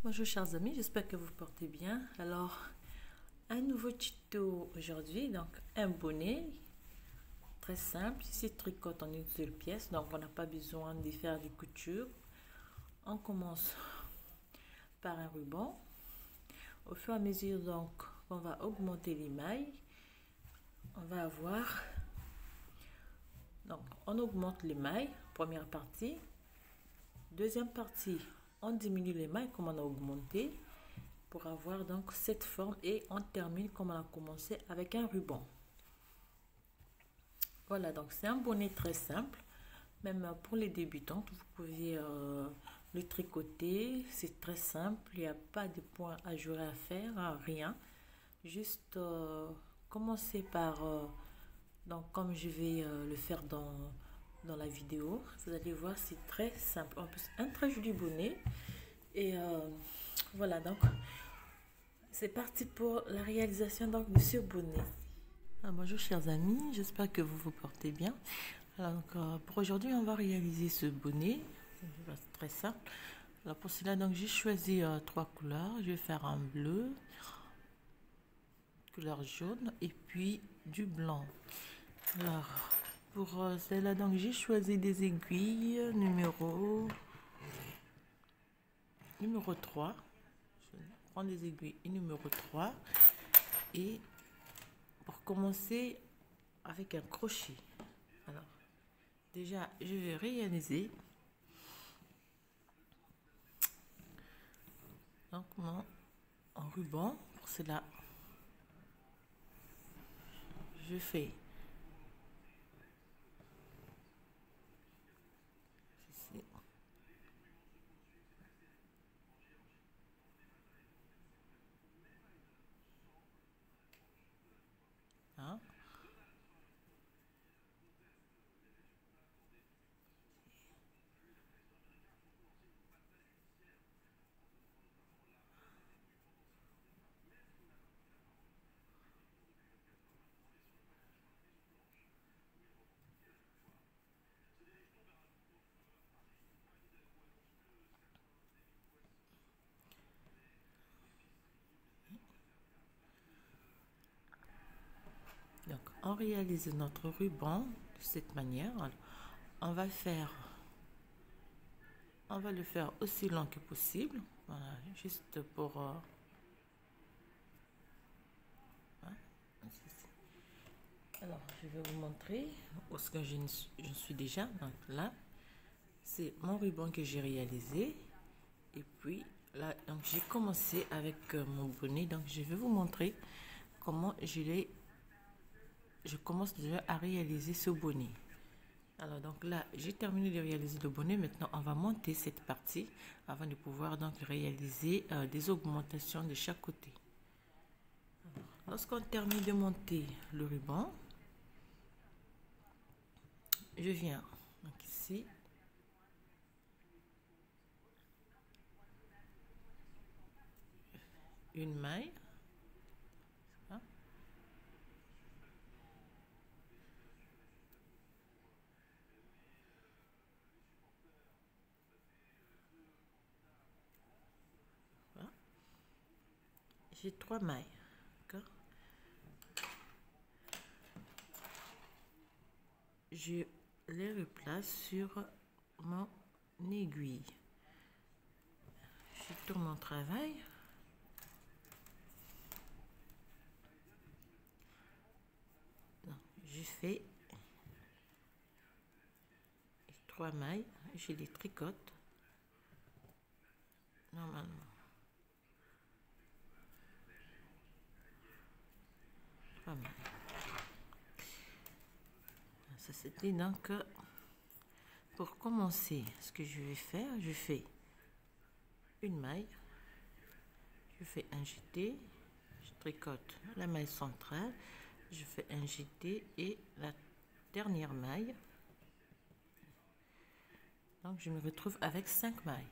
Bonjour chers amis, j'espère que vous vous portez bien. Alors, un nouveau tuto aujourd'hui, donc un bonnet très simple. Ici, tricote en une seule pièce, donc on n'a pas besoin de faire des coutures. On commence par un ruban. Au fur et à mesure donc on va augmenter les mailles, on va avoir, donc on augmente les mailles, première partie. Deuxième partie, on diminue les mailles comme on a augmenté pour avoir donc cette forme et on termine comme on a commencé avec un ruban. Voilà, donc c'est un bonnet très simple, même pour les débutantes, vous pouvez le tricoter, c'est très simple, il n'y a pas de points à jouer à faire, rien. Juste commencer par, donc comme je vais le faire dans la vidéo, vous allez voir, c'est très simple. En plus, un très joli bonnet. Et voilà, donc c'est parti pour la réalisation donc, de ce bonnet. Bonjour chers amis, j'espère que vous vous portez bien. Alors, donc, pour aujourd'hui, on va réaliser ce bonnet. C'est très simple. Alors pour cela, donc j'ai choisi trois couleurs. Je vais faire un bleu, couleur jaune et puis du blanc. Alors pour celle-là, donc j'ai choisi des aiguilles numéro 3. Je prends des aiguilles numéro 3 et pour commencer avec un crochet. Alors déjà je vais réaliser donc mon ruban. Pour cela je fais ici hein. Donc, on réalise notre ruban de cette manière. Alors, on va le faire aussi long que possible. Voilà, juste pour hein, alors, je vais vous montrer où ce que je suis déjà. Donc là, c'est mon ruban que j'ai réalisé. Et puis là, donc j'ai commencé avec mon bonnet. Donc, je vais vous montrer comment je commence déjà à réaliser ce bonnet. Alors donc là, j'ai terminé de réaliser le bonnet. Maintenant, on va monter cette partie avant de pouvoir donc réaliser des augmentations de chaque côté. Lorsqu'on termine de monter le ruban, je viens donc ici, une maille, voilà. J'ai 3 mailles, d'accord. Je les replace sur mon aiguille. Je tourne mon travail. Je fais 3 mailles, je les tricote normalement. Ça c'était donc pour commencer. Ce que je vais faire, je fais une maille, je fais un jeté, je tricote la maille centrale, je fais un jeté et la dernière maille. Donc je me retrouve avec 5 mailles.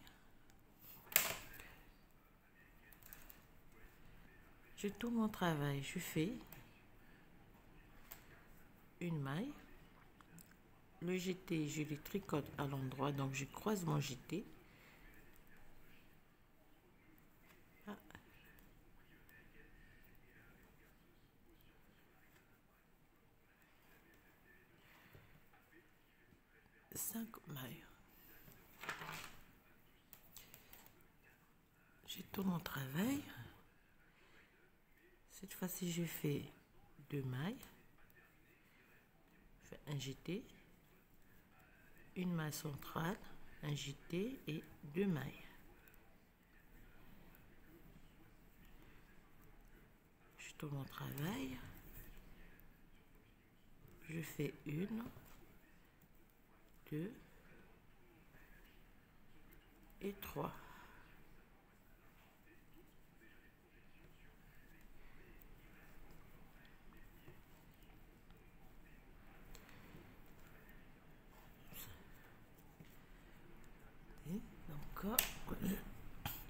Je tourne mon travail, je fais une maille, le jeté je le tricote à l'endroit, donc je croise mon jeté, 5 mailles. J'ai tout mon travail. Cette fois-ci, je fais 2 mailles. Je fais un jeté, une maille centrale, un jeté et 2 mailles. Je tourne mon travail. Je fais 1, 2 et 3. Donc,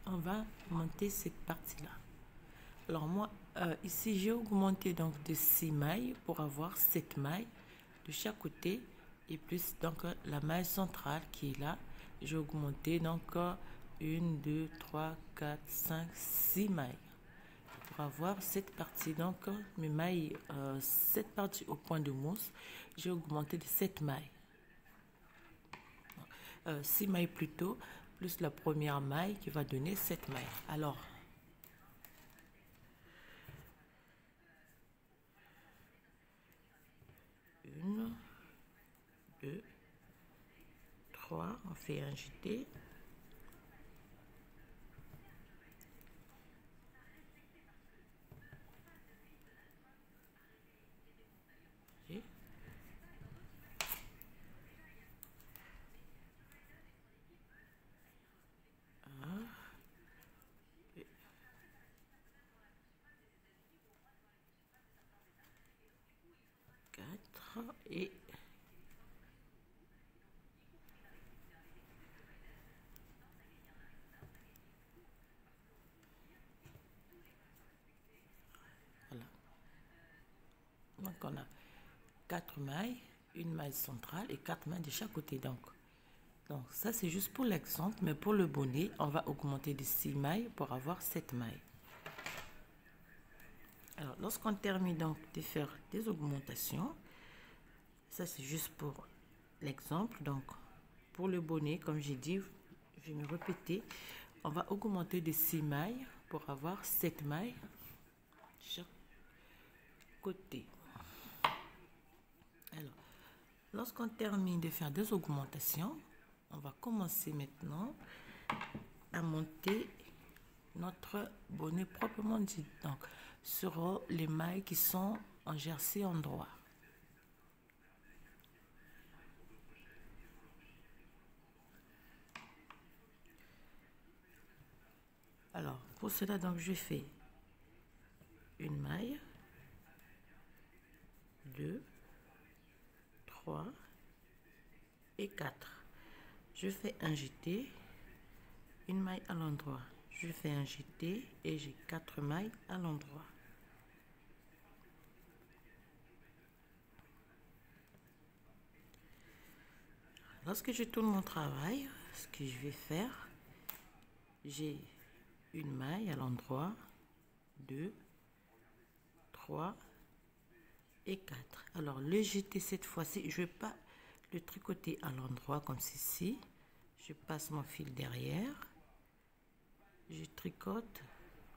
on va monter cette partie-là. Alors moi, ici, j'ai augmenté donc de 6 mailles pour avoir 7 mailles de chaque côté et plus donc la maille centrale qui est là. J'ai augmenté donc 1, 2, 3, 4, 5, 6 mailles pour avoir cette partie. Donc mes mailles, cette partie au point de mousse, j'ai augmenté de 7 mailles. 6 mailles plutôt, plus la première maille qui va donner 7 mailles. Alors, une, 2, 3, on fait un jeté. Et 4 et voilà. Donc on a 4 mailles, une maille centrale et 4 mailles de chaque côté. Donc ça c'est juste pour l'exemple, mais pour le bonnet, on va augmenter de 6 mailles pour avoir 7 mailles. Alors lorsqu'on termine donc de faire des augmentations, ça c'est juste pour l'exemple. Donc pour le bonnet, comme j'ai dit, je vais me répéter, on va augmenter de 6 mailles pour avoir 7 mailles chaque côté. Alors, lorsqu'on termine de faire des augmentations, on va commencer maintenant à monter notre bonnet proprement dit. Donc, sur les mailles qui sont en jersey endroit. Alors, pour cela, donc, je fais une maille, 2, 3 et 4. Je fais un jeté, une maille à l'endroit. Je fais un jeté et j'ai 4 mailles à l'endroit. Lorsque je tourne mon travail, ce que je vais faire, j'ai une maille à l'endroit, 2, 3 et 4. Alors le jeté cette fois-ci, je ne vais pas le tricoter à l'endroit comme ceci. Je passe mon fil derrière, je tricote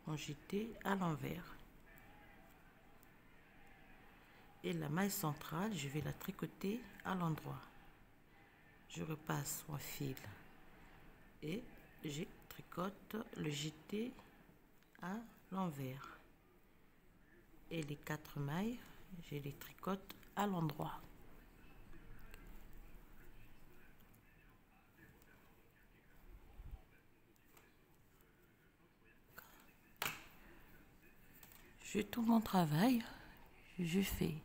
mon jeté à l'envers. Et la maille centrale, je vais la tricoter à l'endroit. Je repasse mon fil et je tricote le jeté à l'envers. Et les 4 mailles, je les tricote à l'endroit. Je tourne mon travail, je fais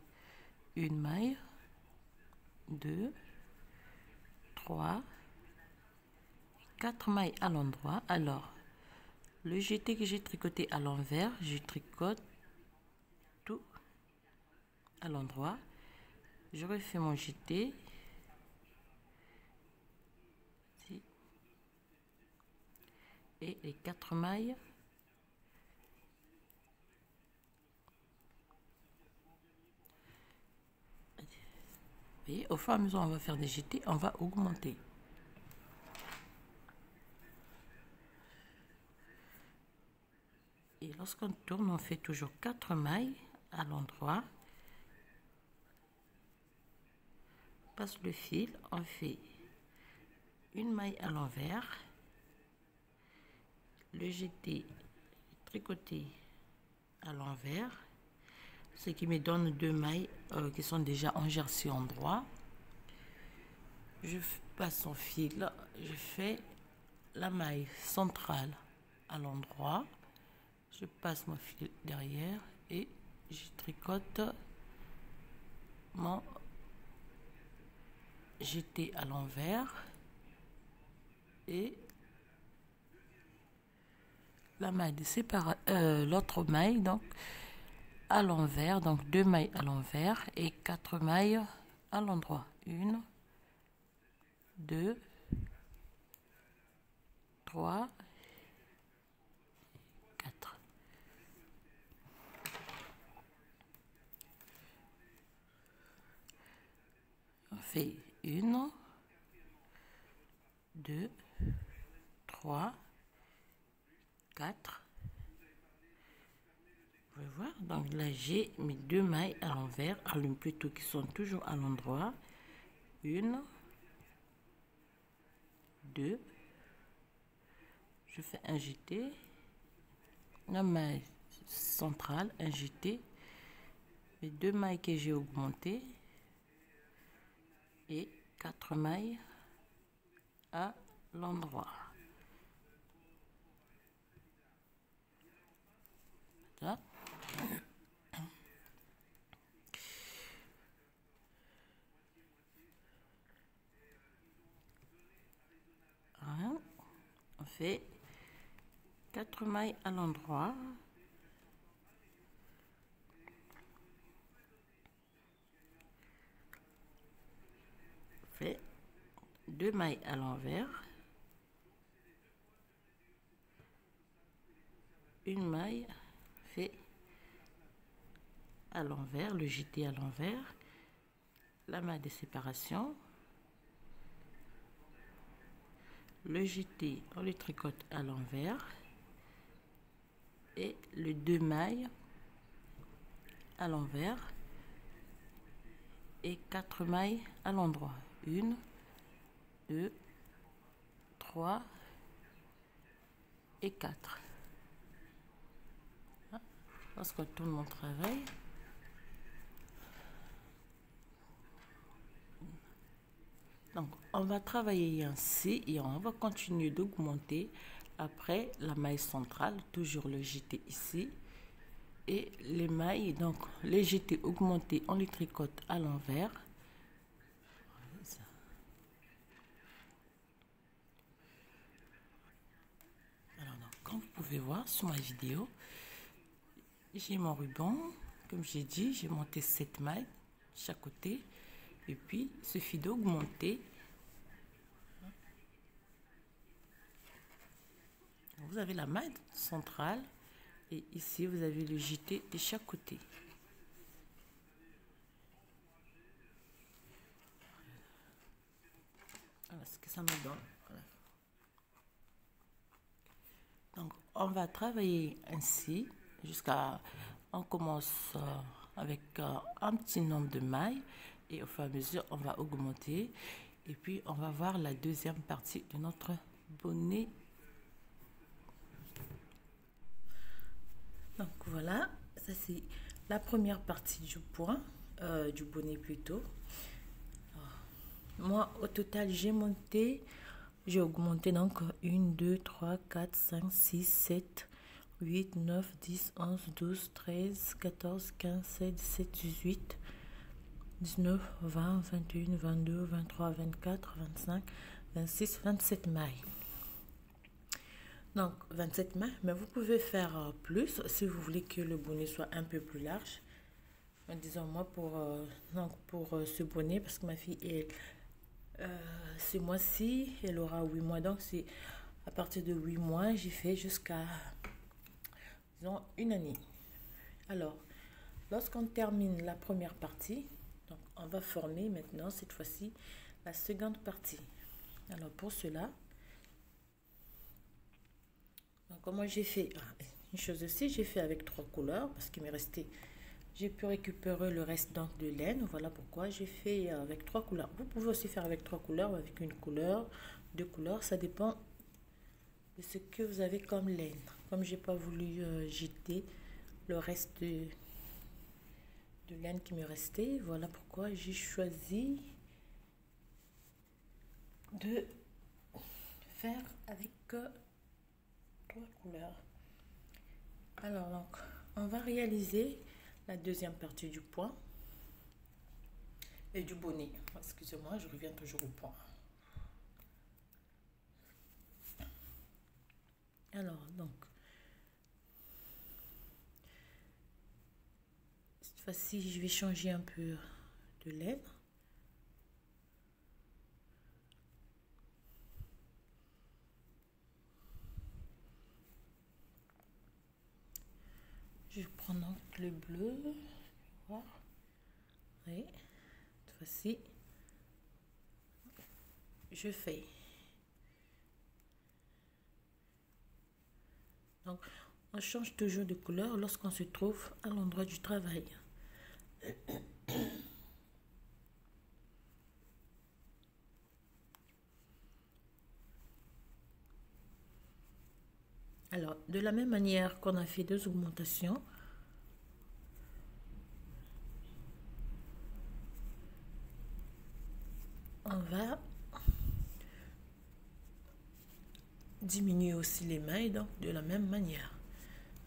une maille, 2, 3, 4 mailles à l'endroit. Alors, le jeté que j'ai tricoté à l'envers, je tricote tout à l'endroit. Je refais mon jeté. Et les 4 mailles voyez, au fur et à mesure on va faire des jetés, on va augmenter. Et lorsqu'on tourne, on fait toujours 4 mailles à l'endroit. On passe le fil, on fait une maille à l'envers, le jeté, tricoté à l'envers, ce qui me donne 2 mailles qui sont déjà en jersey endroit. Je passe mon fil, je fais la maille centrale à l'endroit, je passe mon fil derrière et je tricote mon jeté à l'envers et la maille de l'autre maille donc à l'envers, donc 2 mailles à l'envers et 4 mailles à l'endroit. 1, 2, 3, 4. On fait 1, 2, 3, 4. Vous pouvez voir, donc là j'ai mes 2 mailles à l'envers, plutôt qui sont toujours à l'endroit. 1, 2, je fais un jeté, la maille centrale, un jeté, les 2 mailles que j'ai augmentées et 4 mailles à l'endroit. Ça. On fait 4 mailles à l'endroit. On fait 2 mailles à l'envers. Une maille fait à l'envers, le jeté à l'envers, la maille de séparation, le jeté, on le tricote à l'envers et le 2 mailles à l'envers et 4 mailles à l'endroit. 1, 2, 3 et 4. Lorsqu'on tourne mon travail, donc on va travailler ainsi et on va continuer d'augmenter après la maille centrale, toujours le jeté ici et les mailles, donc les jetés augmentés on les tricote à l'envers. Alors donc, comme vous pouvez voir sur ma vidéo, j'ai mon ruban, comme j'ai dit, j'ai monté 7 mailles chaque côté et puis il suffit d'augmenter. Vous avez la maille centrale et ici vous avez le jeté de chaque côté. Voilà ce que ça me donne. Voilà. Donc on va travailler ainsi jusqu'à, on commence avec un petit nombre de mailles et au fur et à mesure on va augmenter et puis on va voir la deuxième partie de notre bonnet. Donc voilà, ça c'est la première partie du point, du bonnet plutôt. Alors, moi au total j'ai augmenté donc 1, 2, 3, 4, 5, 6, 7, 8, 9, 10, 11, 12, 13, 14, 15, 16, 17, 18, 19, 20, 21, 22, 23, 24, 25, 26, 27 mailles. Donc 27 mailles, mais vous pouvez faire plus si vous voulez que le bonnet soit un peu plus large. Disons moi pour ce bonnet, parce que ma fille est ce mois-ci elle aura 8 mois, donc c'est à partir de 8 mois j'ai fait jusqu'à disons une année. Alors lorsqu'on termine la première partie, Donc on va former maintenant cette fois-ci la seconde partie. Alors pour cela, donc comment j'ai fait, une chose aussi, j'ai fait avec 3 couleurs parce qu'il m'est resté, j'ai pu récupérer le reste donc de laine. Voilà pourquoi j'ai fait avec 3 couleurs. Vous pouvez aussi faire avec 3 couleurs ou avec une couleur, 2 couleurs, ça dépend de ce que vous avez comme laine. Comme j'ai pas voulu jeter le reste de laine qui me restait, voilà pourquoi j'ai choisi de faire avec 3 couleurs. Alors donc on va réaliser la deuxième partie du point et du bonnet. Excusez-moi, je reviens toujours au point. Alors donc cette fois-ci je vais changer un peu de laine. Je prends donc le bleu. Voir. Oui, cette fois-ci je fais. Donc on change toujours de couleur lorsqu'on se trouve à l'endroit du travail. Alors, de la même manière qu'on a fait 2 augmentations, on va diminuer aussi les mailles, donc de la même manière.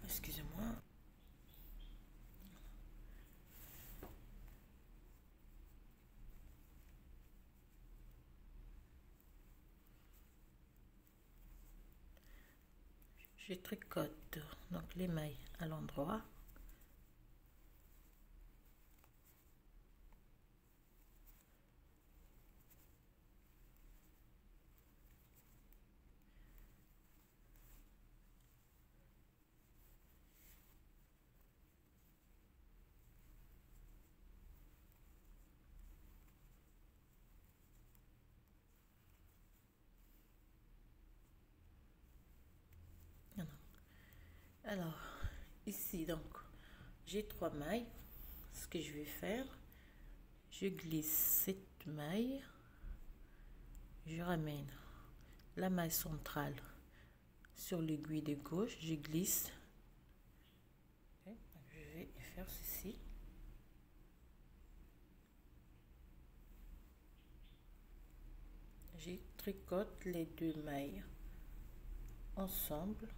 Excusez-moi. Je tricote donc les mailles à l'endroit. Alors, ici, donc, j'ai 3 mailles. Ce que je vais faire, je glisse cette maille, je ramène la maille centrale sur l'aiguille de gauche, je glisse. Je vais faire ceci. Je tricote les 2 mailles ensemble.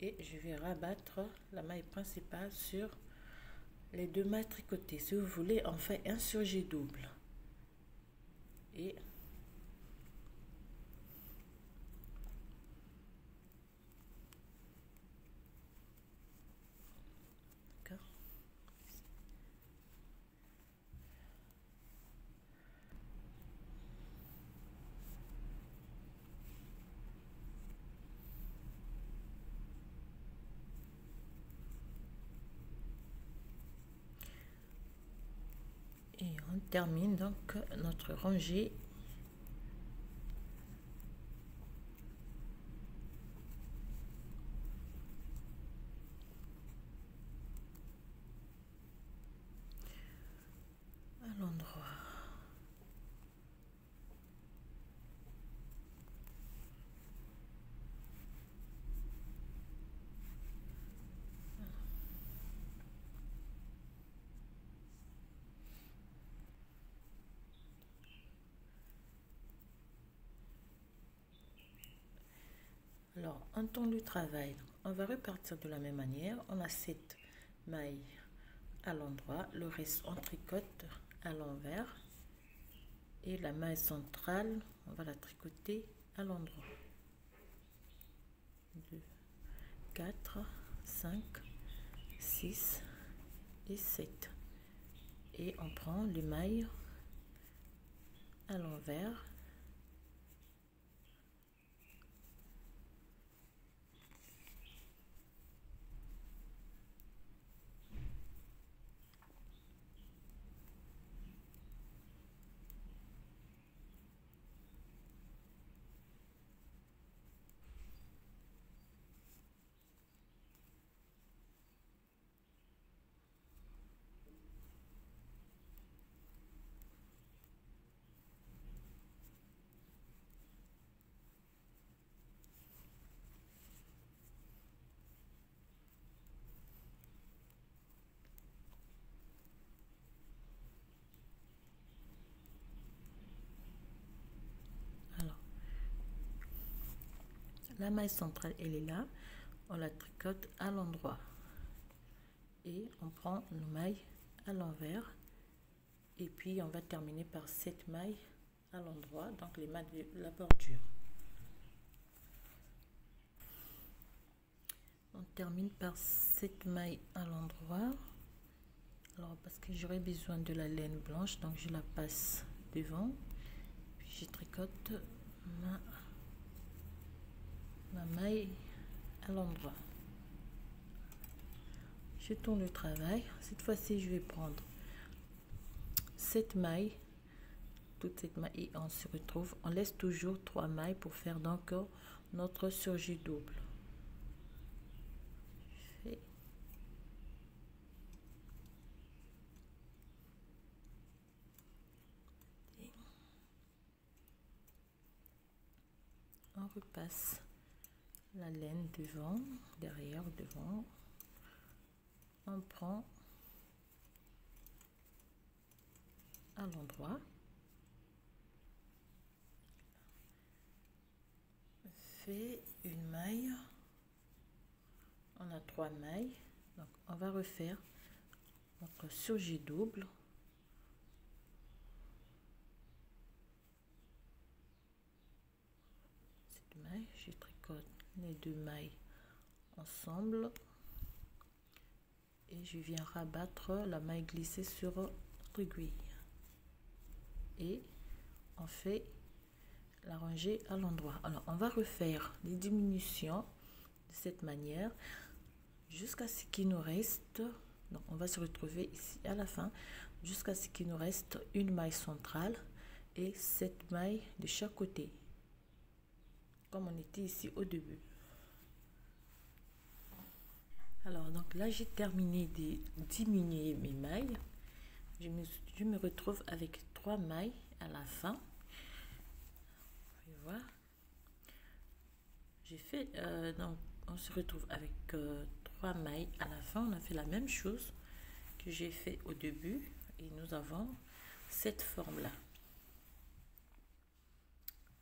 Et je vais rabattre la maille principale sur les 2 mailles tricotées. Si vous voulez, on fait un surjet double. Et d'accord. Et on termine donc notre rangée. À l'endroit. Alors, en temps de travail, on va repartir de la même manière. On a 7 mailles à l'endroit, le reste on tricote à l'envers et la maille centrale, on va la tricoter à l'endroit. 2, 4, 5, 6 et 7. Et on prend les mailles à l'envers. la maille centrale, elle est là. On la tricote à l'endroit. Et on prend nos mailles à l'envers. Et puis, on va terminer par cette maille à l'endroit, donc les mailles de la bordure. On termine par cette maille à l'endroit. Alors, parce que j'aurai besoin de la laine blanche, donc je la passe devant. Puis, je tricote ma maille à l'endroit. Je tourne le travail. Cette fois-ci, je vais prendre cette maille, toute cette maille, et on se retrouve. On laisse toujours 3 mailles pour faire donc notre surjet double. On repasse la laine devant, derrière, devant. On prend à l'endroit, fait une maille. On a 3 mailles, donc on va refaire notre surjet double. Cette maille, je tricote les 2 mailles ensemble et je viens rabattre la maille glissée sur l'aiguille et on fait la rangée à l'endroit. Alors on va refaire les diminutions de cette manière jusqu'à ce qu'il nous reste, donc on va se retrouver ici à la fin, jusqu'à ce qu'il nous reste une maille centrale et 7 mailles de chaque côté, comme on était ici au début. Alors donc là j'ai terminé de diminuer mes mailles. Je me retrouve avec 3 mailles à la fin. Vous pouvez voir. J'ai fait donc on se retrouve avec 3 mailles à la fin. On a fait la même chose que j'ai fait au début et nous avons cette forme là.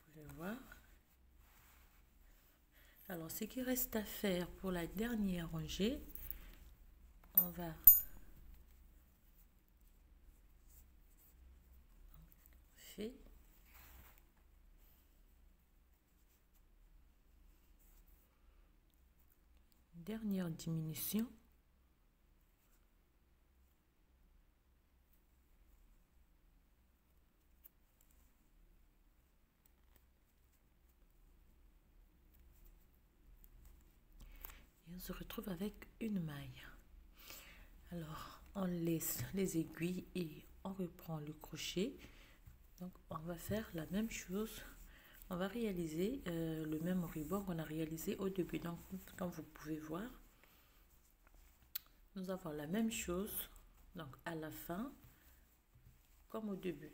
Vous pouvez voir. Alors ce qui reste à faire pour la dernière rangée, on va faire dernière diminution. Et on se retrouve avec une maille. Alors on laisse les aiguilles et on reprend le crochet. Donc on va faire la même chose. On va réaliser le même ruban qu'on a réalisé au début. Donc comme vous pouvez voir, nous avons la même chose donc à la fin comme au début.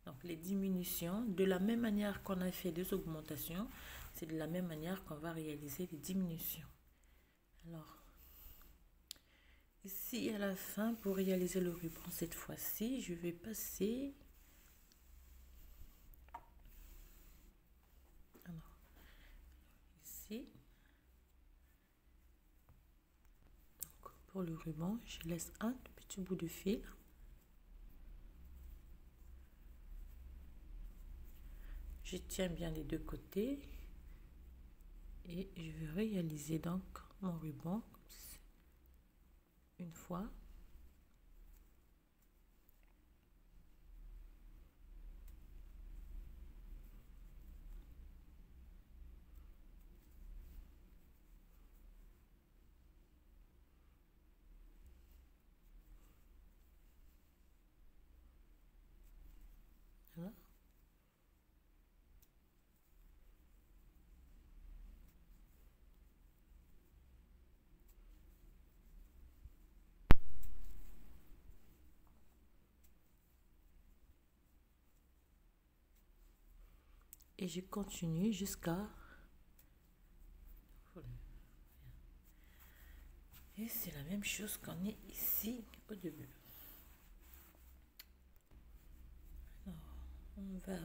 Donc les diminutions, de la même manière qu'on a fait des augmentations, c'est de la même manière qu'on va réaliser les diminutions. Alors ici à la fin, pour réaliser le ruban cette fois-ci, je vais passer ici. Donc, pour le ruban, je laisse un petit bout de fil. Je tiens bien les deux côtés et je vais réaliser donc mon ruban une fois. Voilà. Et je continue jusqu'à... Et c'est la même chose qu'on est ici au début. Alors, on va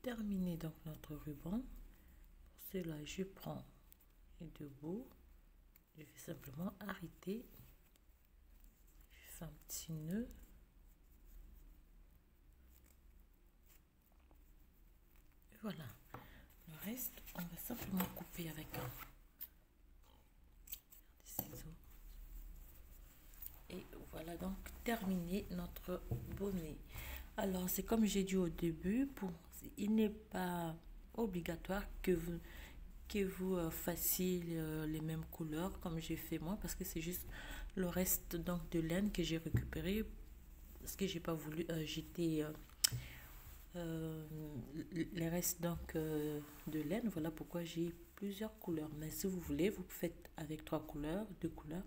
terminer donc notre ruban. Pour cela, je prends les deux bouts, je vais simplement arrêter, je fais un petit nœud. Et voilà, le reste, on va simplement couper avec un ciseau. Et voilà donc terminé notre bonnet. Alors c'est comme j'ai dit au début, il n'est pas obligatoire que vous fassiez les mêmes couleurs comme j'ai fait moi, parce que c'est juste le reste donc de laine que j'ai récupéré, parce que j'ai pas voulu jeter les restes donc de laine. Voilà pourquoi j'ai plusieurs couleurs, mais si vous voulez vous faites avec 3 couleurs, 2 couleurs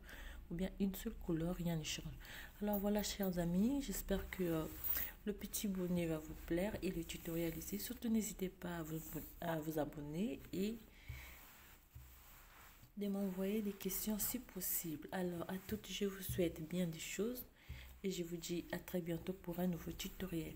ou bien une seule couleur, rien ne change. Alors voilà chers amis, j'espère que le petit bonnet va vous plaire et le tutoriel ici. Surtout n'hésitez pas à vous abonner et de m'envoyer des questions si possible. Alors à toutes, je vous souhaite bien des choses et je vous dis à très bientôt pour un nouveau tutoriel.